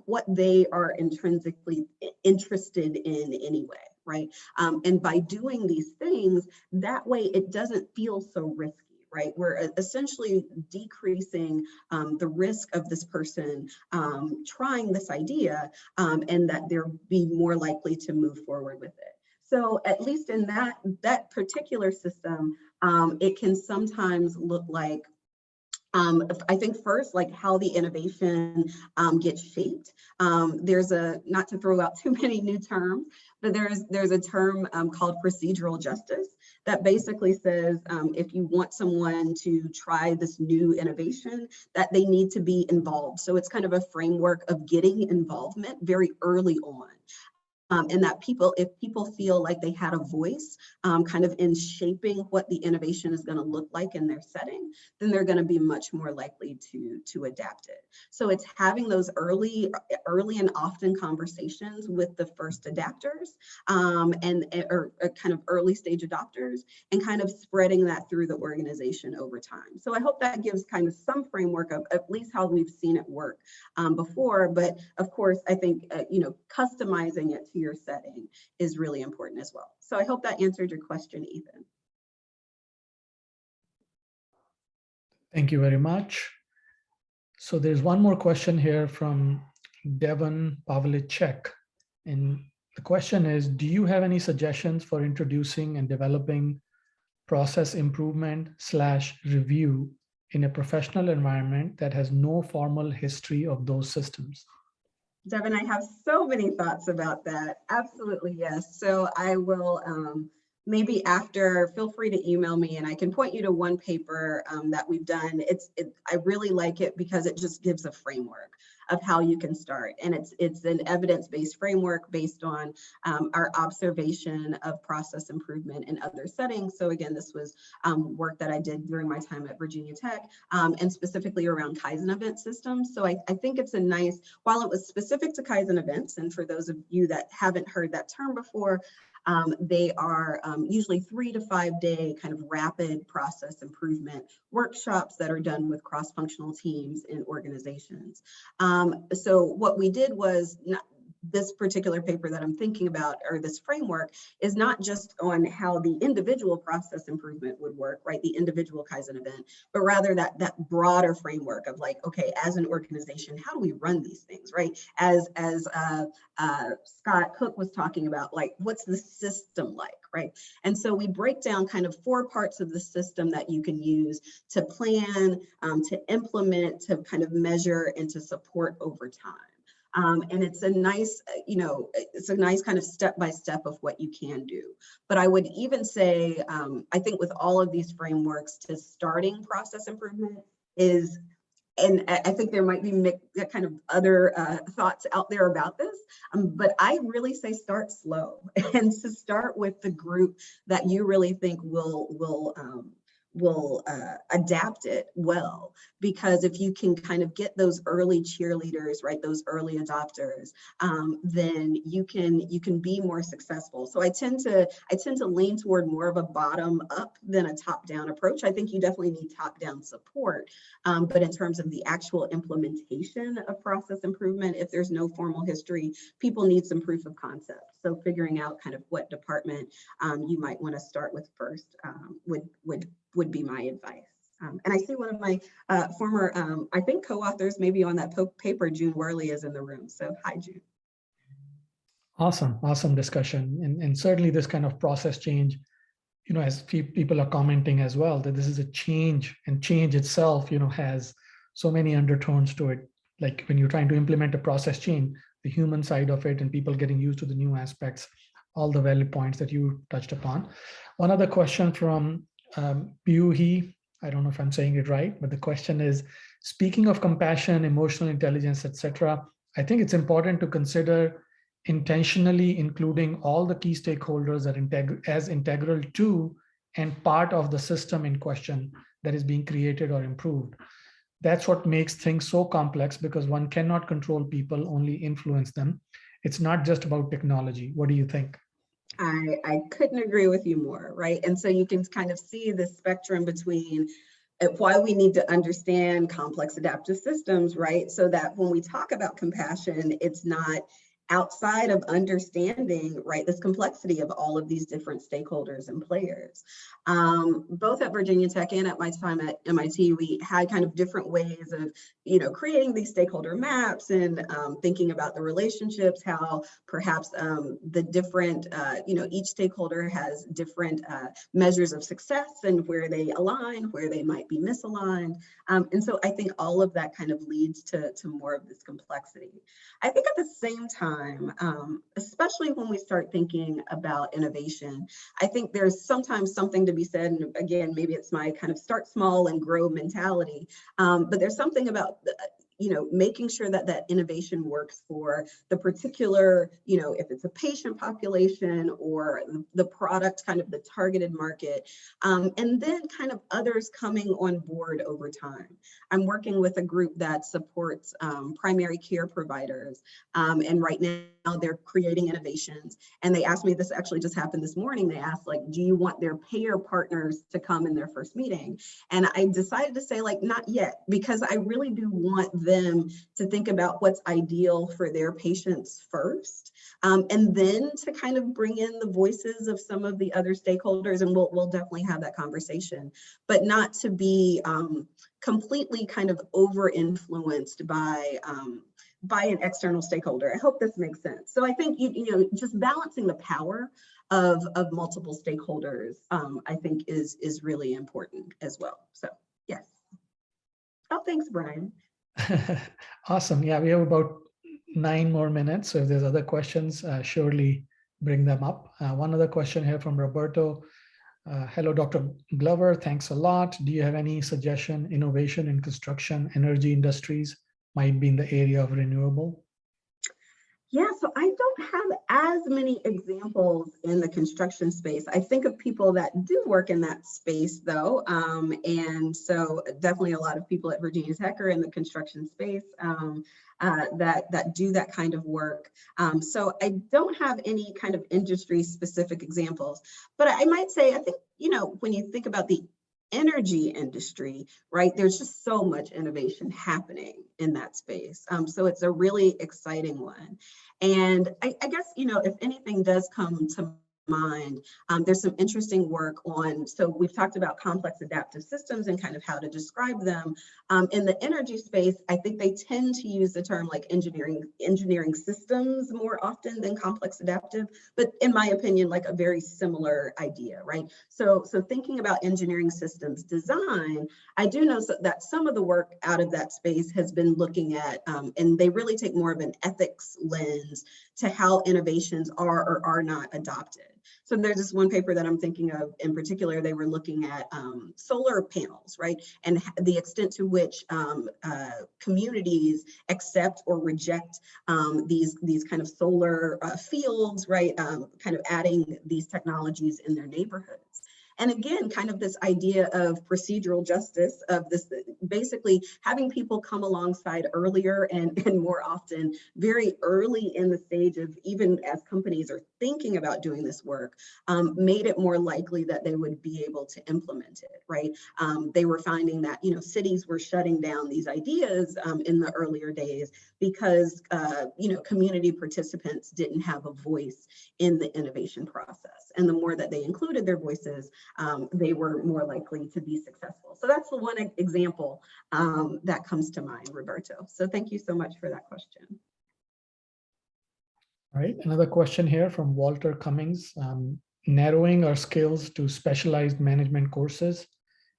what they are intrinsically interested in anyway, right? And by doing these things, that way it doesn't feel so risky. Right, we're essentially decreasing the risk of this person trying this idea, and that they're be more likely to move forward with it. So at least in that particular system, it can sometimes look like, I think first, like how the innovation gets shaped. There's not to throw out too many new terms, but there's a term called procedural justice that basically says if you want someone to try this new innovation, that they need to be involved. So it's kind of a framework of getting involvement very early on. And that if people feel like they had a voice kind of in shaping what the innovation is going to look like in their setting, then they're going to be much more likely to adapt it. So it's having those early and often conversations with the first adapters or kind of early stage adopters, and kind of spreading that through the organization over time. So I hope that gives kind of some framework of at least how we've seen it work before. But of course, I think, customizing it to your setting is really important as well. So I hope that answered your question, Ethan. Thank you very much. So there's one more question here from Devon Pavlicek. And the question is, do you have any suggestions for introducing and developing process improvement / review in a professional environment that has no formal history of those systems? Devin, I have so many thoughts about that. Absolutely, yes. So I will maybe after, feel free to email me and I can point you to one paper that we've done. I really like it because it just gives a framework of how you can start. And it's an evidence-based framework based on our observation of process improvement in other settings. So again, this was work that I did during my time at Virginia Tech, and specifically around Kaizen event systems. So I think it's a nice, while it was specific to Kaizen events, and for those of you that haven't heard that term before, they are usually 3 to 5 day kind of rapid process improvement workshops that are done with cross-functional teams in organizations. So what we did was, this particular paper that I'm thinking about, or this framework, is not just on how the individual process improvement would work, right? The individual Kaizen event, but rather that broader framework of like, okay, as an organization, how do we run these things, right? As Scott Cook was talking about, like, what's the system like, right? And so we break down kind of 4 parts of the system that you can use to plan, to implement, to kind of measure, and to support over time. And it's a nice, it's a nice kind of step-by-step of what you can do. But I would even say, I think with all of these frameworks, to starting process improvement is, and I think there might be kind of other thoughts out there about this, but I really say start slow and to start with the group that you really think will adapt it well. Because if you can kind of get those early cheerleaders, right, those early adopters, then you can be more successful. So I tend to lean toward more of a bottom up than a top down approach. I think you definitely need top down support, but in terms of the actual implementation of process improvement, if there's no formal history, people need some proof of concept. So figuring out kind of what department you might want to start with first would be my advice. And I see one of my former, I think, co-authors maybe on that paper, June Worley, is in the room. So hi, June. Awesome discussion. And certainly this kind of process change, as people are commenting as well, that this is a change, and change itself, has so many undertones to it. Like when you're trying to implement a process change, the human side of it and people getting used to the new aspects, all the valid points that you touched upon. One other question from Byuhi, I don't know if I'm saying it right, but the question is, speaking of compassion, emotional intelligence, etc., I think it's important to consider intentionally including all the key stakeholders as integral to and part of the system in question that is being created or improved. That's what makes things so complex, because one cannot control people, only influence them. It's not just about technology. What do you think? I couldn't agree with you more, right? And so you can kind of see the spectrum between why we need to understand complex adaptive systems, right? So that when we talk about compassion, it's not outside of understanding, right, this complexity of all of these different stakeholders and players. Both at Virginia Tech and at my time at MIT, we had kind of different ways of, creating these stakeholder maps and thinking about the relationships, how perhaps the different, each stakeholder has different measures of success and where they align, where they might be misaligned. And so I think all of that kind of leads to more of this complexity. I think at the same time, especially when we start thinking about innovation, I think there's sometimes something to be said, and again, maybe it's my kind of start small and grow mentality, but there's something about, making sure that that innovation works for the particular, if it's a patient population or the product, kind of the targeted market, and then kind of others coming on board over time. I'm working with a group that supports primary care providers, and right now they're creating innovations. And they asked me, this actually just happened this morning, they asked, like, do you want their payer partners to come in their first meeting? And I decided to say, like, not yet, because I really do want them to think about what's ideal for their patients first, and then to kind of bring in the voices of some of the other stakeholders, and we'll definitely have that conversation, but not to be completely kind of over-influenced by an external stakeholder. I hope this makes sense. So I think, just balancing the power of multiple stakeholders, I think is really important as well. So yes. Oh, thanks, Brian. Awesome. Yeah, we have about 9 more minutes. So if there's other questions, surely bring them up. One other question here from Roberto. Hello, Dr. Glover. Thanks a lot. Do you have any suggestion, innovation in construction, energy industries might be in the area of renewable? Yeah, so I don't have as many examples in the construction space. I think of people that do work in that space though. And so definitely a lot of people at Virginia Tech are in the construction space that do that kind of work. So I don't have any kind of industry specific examples, but I might say, I think, when you think about the energy industry, right, there's just so much innovation happening in that space. So it's a really exciting one. And I guess, if anything does come to mind, there's some interesting work on, so we've talked about complex adaptive systems and kind of how to describe them. In the energy space, I think they tend to use the term like engineering systems more often than complex adaptive, but in my opinion, like a very similar idea, right? So thinking about engineering systems design, I do know that some of the work out of that space has been looking at, and they really take more of an ethics lens to how innovations are or are not adopted. So there's this one paper that I'm thinking of in particular, they were looking at solar panels, right? And the extent to which communities accept or reject these kind of solar fields, right? Kind of adding these technologies in their neighborhoods. And again, kind of this idea of procedural justice, of this basically having people come alongside earlier and more often very early in the stage of, even as companies are thinking about doing this work, made it more likely that they would be able to implement it, right? They were finding that, you know, cities were shutting down these ideas in the earlier days because, you know, community participants didn't have a voice in the innovation process. And the more that they included their voices, they were more likely to be successful. So that's the one example that comes to mind, Roberto. So thank you so much for that question. All right, another question here from Walter Cummings. Narrowing our skills to specialized management courses.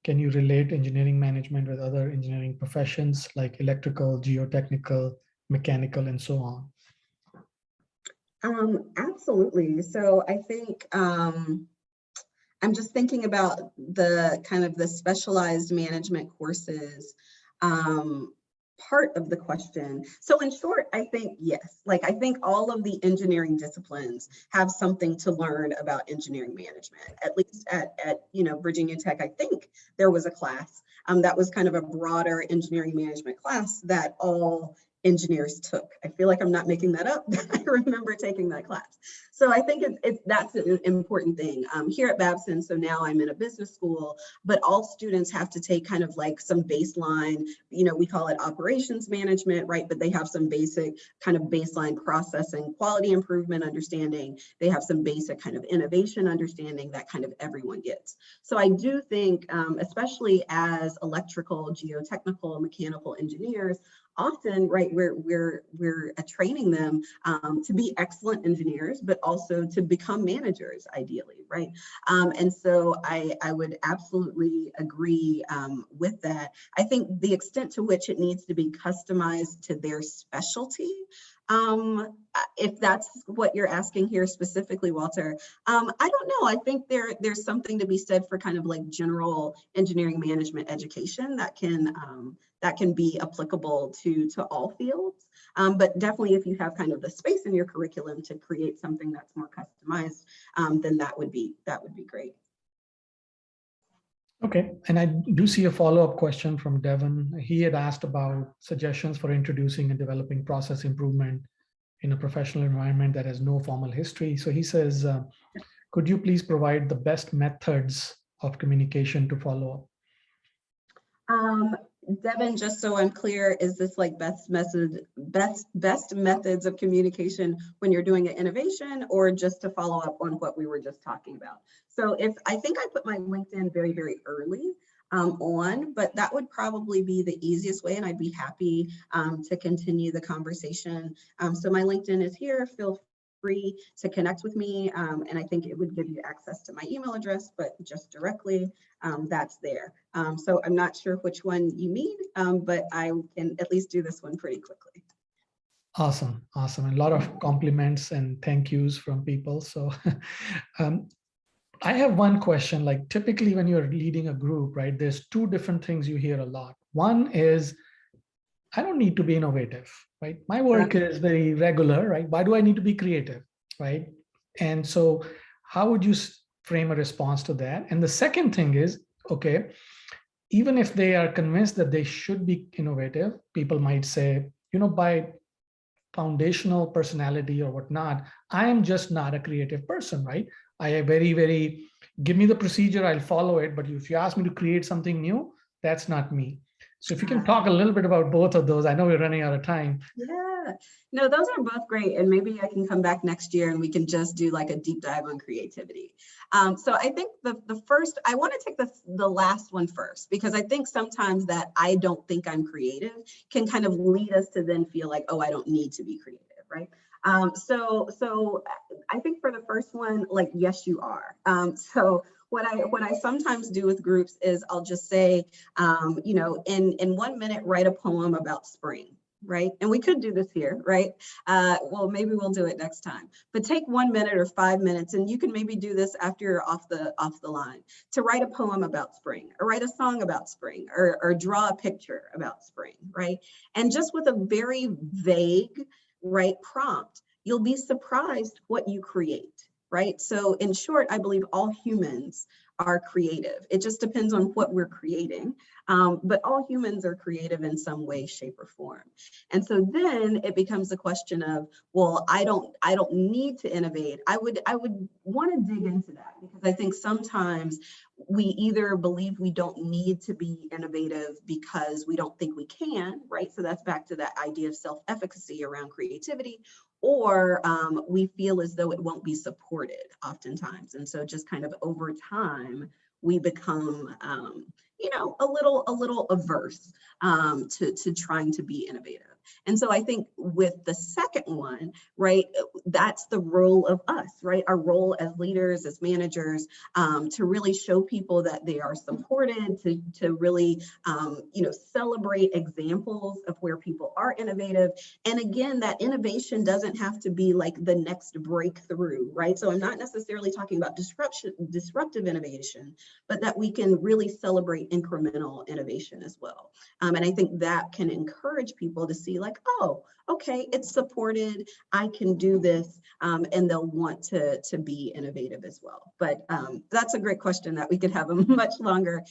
Can you relate engineering management with other engineering professions like electrical, geotechnical, mechanical, and so on? Absolutely. So I think I'm just thinking about the kind of the specialized management courses part of the question. So in short, I think yes. Like I think all of the engineering disciplines have something to learn about engineering management. At least at you know, Virginia Tech, I think there was a class that was kind of a broader engineering management class that all engineers took. I feel like I'm not making that up. I remember taking that class. So I think that's an important thing here at Babson. So now I'm in a business school, but all students have to take kind of like some baseline, you know, we call it operations management, right? But they have some basic kind of baseline processing, quality improvement understanding. They have some basic kind of innovation understanding that kind of everyone gets. So I do think, especially as electrical, geotechnical, mechanical engineers, often, right, we're training them to be excellent engineers, but also to become managers, ideally, right? And so I would absolutely agree with that. I think the extent to which it needs to be customized to their specialty, if that's what you're asking here specifically, Walter, I don't know. I think there's something to be said for kind of like general engineering management education that can be applicable to all fields. But definitely if you have kind of the space in your curriculum to create something that's more customized, then that would be great. Okay, and I do see a follow-up question from Devin. He had asked about suggestions for introducing and developing process improvement in a professional environment that has no formal history. So he says, could you please provide the best methods of communication to follow up? Devin, just so I'm clear, is this like best methods of communication when you're doing an innovation, or just to follow up on what we were just talking about? So I think I put my LinkedIn very, very early on, but that would probably be the easiest way, and I'd be happy to continue the conversation. So my LinkedIn is here. Feel free to connect with me, and I think it would give you access to my email address, but just directly, that's there. So I'm not sure which one you mean, but I can at least do this one pretty quickly. Awesome, awesome. A lot of compliments and thank yous from people. So I have one question. Like typically when you're leading a group, right, there's two different things you hear a lot. One is, I don't need to be innovative, right? My work is very regular, right? Why do I need to be creative, right? And so how would you frame a response to that? And the second thing is, okay, even if they are convinced that they should be innovative, people might say, you know, by foundational personality or whatnot, I am just not a creative person, right? I am very, give me the procedure, I'll follow it. But if you ask me to create something new, that's not me. So if you can talk a little bit about both of those, I know we're running out of time. Yeah, no, those are both great. And maybe I can come back next year and we can just do like a deep dive on creativity. So I think the first, I want to take the last one first, because I think sometimes that I don't think I'm creative can kind of lead us to then feel like, oh, I don't need to be creative, right? So I think for the first one, like, yes, you are. So what I sometimes do with groups is I'll just say, you know, in 1 minute, write a poem about spring, right? And we could do this here, right? Well, maybe we'll do it next time. But take 1 minute or 5 minutes, and you can maybe do this after you're off the line, to write a poem about spring, or write a song about spring, or draw a picture about spring, right? And just with a very vague, right, prompt, you'll be surprised what you create. right? So in short, I believe all humans are creative. It just depends on what we're creating. But all humans are creative in some way, shape, or form. And so then it becomes a question of, well, I don't need to innovate. I would want to dig into that, because I think sometimes we either believe we don't need to be innovative because we don't think we can, right? So that's back to that idea of self-efficacy around creativity, or we feel as though it won't be supported oftentimes. And so just kind of over time, we become, you know, a little averse to trying to be innovative. And so I think with the second one, right, that's the role of us, right? Our role as leaders, as managers, to really show people that they are supported, to really, you know, celebrate examples of where people are innovative. And again, that innovation doesn't have to be like the next breakthrough, right? So I'm not necessarily talking about disruptive innovation, but that we can really celebrate incremental innovation as well. And I think that can encourage people to see like, oh, okay, it's supported, I can do this, and they'll want to be innovative as well. But that's a great question that we could have a much longer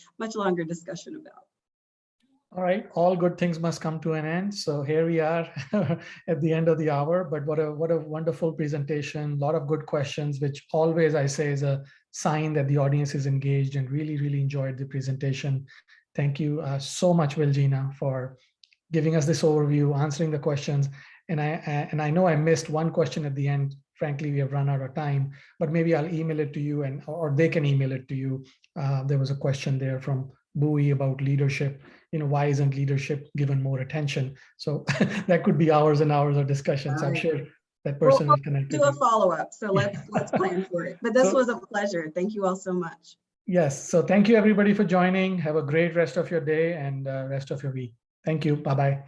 discussion about. All right, all good things must come to an end. So here we are at the end of the hour, but what a wonderful presentation, a lot of good questions, which always I say is a sign that the audience is engaged and really enjoyed the presentation. Thank you so much, Wijeana, for giving us this overview, answering the questions. And I know I missed one question at the end. Frankly, we have run out of time, but maybe I'll email it to you, or they can email it to you. There was a question there from Bowie about leadership. You know, why isn't leadership given more attention? So that could be hours and hours of discussion. So I'm sure that person will connect. Do a follow-up. So let's plan for it. But this was a pleasure. Thank you all so much. Yes. So thank you everybody for joining. Have a great rest of your day and rest of your week. Thank you. Bye-bye.